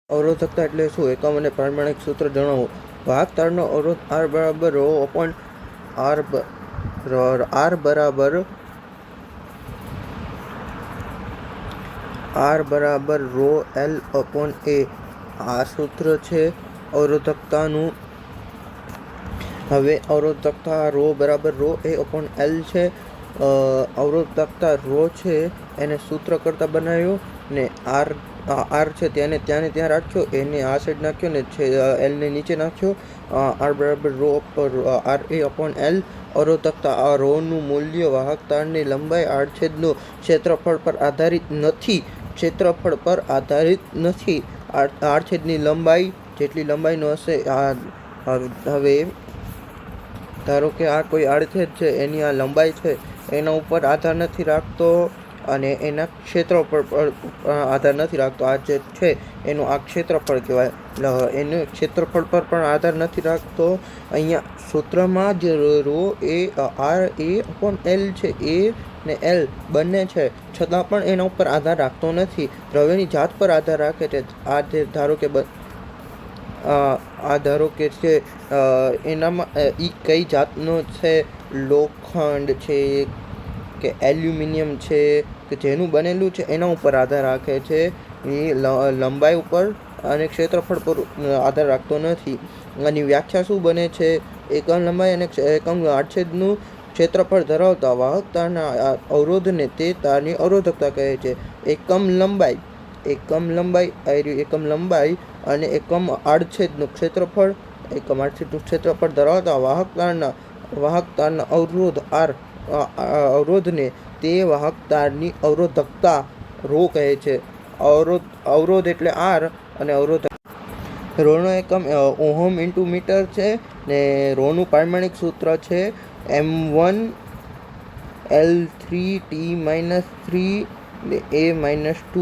અવરોધકતા એટલે શું? એકમ અને પ્રમાણિક સૂત્ર જણાવો. વાહક તારનો અવરોધ R બરાબર રો અપોન R બરાબર રો L અપોન A. આ સૂત્ર છે અવરોધકતાનું. હવે અવરોધકતા રો બરાબર રો A અપોન L છે. અવરોધકતા રો છે એને સૂત્ર કરતાં બનાવ્યો ને આર છે ત્યાં રાખ્યો, એને આ સાઈડ નાખ્યો ને એલને નીચે નાખ્યો. આર બરાબર row R A upon L. અવરોધકતા આ રોનું મૂલ્ય વાહક તારની લંબાઈ આડછેદનું ક્ષેત્રફળ પર આધારિત નથી. આડછેદની લંબાઈ જેટલી લંબાઈનો હશે. હવે ધારો કે આ કોઈ આડછેદ છે, એની આ લંબાઈ છે, એના ઉપર આધાર નથી રાખતો અને એના ક્ષેત્રફળ પર આધાર નથી રાખતો. આ જે છે એનું આ ક્ષેત્રફળ કહેવાય. એનું ક્ષેત્રફળ પર પણ આધાર નથી રાખતો. અહીંયા સૂત્રમાં જે રો એ આર એ અપોન એલ છે, એ ને એલ બંને છે, છતાં પણ એના ઉપર આધાર રાખતો નથી. દ્રવ્યની જાત પર આધાર રાખે છે. આ જે ધારો કે છે એનામાં કઈ જાતનો છે, લોખંડ છે કે એલ્યુમિનિયમ છે કે જેનું બનેલું છે એના ઉપર આધાર રાખે છે. એ લંબાઈ ઉપર અને ક્ષેત્રફળ પર આધાર રાખતો નથી. આની વ્યાખ્યા શું બને છે? એકમ લંબાઈ અને એકમ આડછેદનું ક્ષેત્રફળ ધરાવતા વાહક તારના અવરોધને તે તારની અવરોધકતા કહે છે. એકમ લંબાઈ અને એકમ આડછેદનું ક્ષેત્રફળ ધરાવતા વાહક તારના અવરોધને તે વાહક તારની અવરોધકતા રો કહે છે. અવરોધ એટલે R અને અવરોધકતા રોનો એકમ ઓહમ ઇન્ટુ મીટર છે ને રોનું પારમાણિક સૂત્ર છે M1 L3 T-3 A-2.